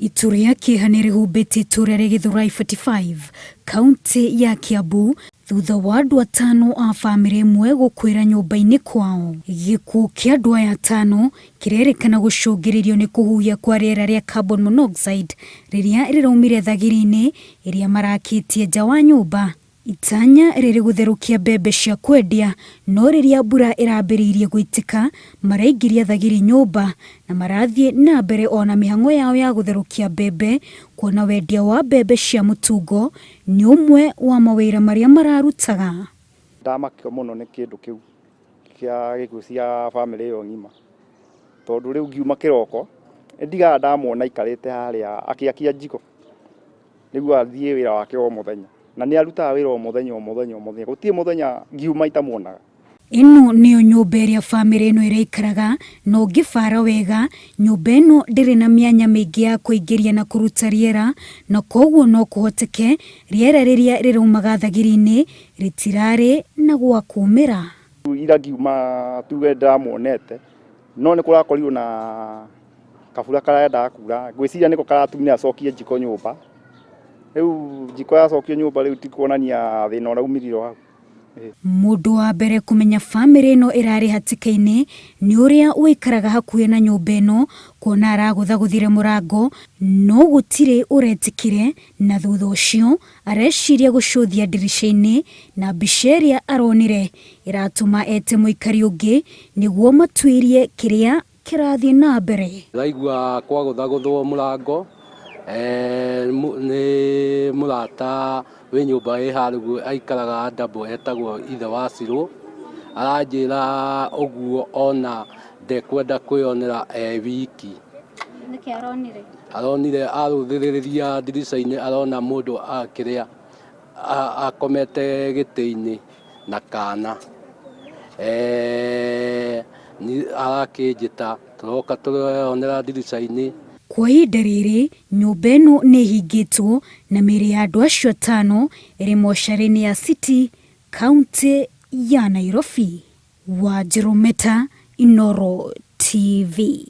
Ituria kihanire hubete itura Githurai 45 kaunti ya Kiambu thutha wa andu atano a family imwe gukwira nyumba-ini kwao. Gikuo kia andu aya atano kirerikana gucungiririo ni kuhuhia kwa riera ria carbon monoxide riria riraumire thagiri-ini iria marakitie nja wa nyumba. Itanya riri gutherukia mbembe cia kwendia, no riria mbura irambiriirie guitika maraingiria thagiri nyumba na marathie na mbere ona mihango yao ya gutherukia mbembe, kuona wendia wa mbembe cia mutungo ni umwe wa mawira maria mararutaga. Ndamakio muno ni kindu kiu kia gikuo cia family yo ngima, tondu riu ngiuma kiroko ndiga ndamwona ikarite haria akiakia njiko niguo athie wira wake o muthenya, na ni arutaga wira o muthenya gutie muthenya ngiuma itamuonaga. Ino niyo nyumba iria family ino iraikaraga, no ngibara wega nyumba ino ndiri na mianya mingi ya kuingiria na kuruta riera, na koguo no kuhoteke riera riria riraumaga thagiri-ini ritirari na gwa kumira. Ira ngiuma tuge ndamuonete, no ni kurakorirwo na kabura karenda kura, ngwiciria niko karatumire acokie njiko nyumba. Riu njiko yacokio nyumba riu tikuonania thina uraumiriro hau. Mundu wa mbere kumenya family ino irari hatikaini ni uria wikaraga hakuhe na nyumba ino, kuona araguthaguthire murango no gutire uretikire, na thutha ucio areciria gucuthia dirisha-ini na bisheria aronire iratuma ete muikari ungi niguo matuirie kiria kirathie na mbere. Raigua kwa guthaguthwo murango ni murata we nyumba ĩ harugu aikaraga ndambo etagwo ithe wa Ciro, aranjira uguo ona ndekwenda kwionera wiki. Niki aronire aruthiriria dirisha-ini arona mundu akiria akomete giti-ini na kana ni arakinjita turoka turionera dirisha-ini. Kwa ihinda riri nyumba ino ni hingitwo na mĩĩrĩ ya andu acio atano iri mocarĩ-ini ya City, kaunti ya Nairobi. Wanjiru Meta, Inooro TV.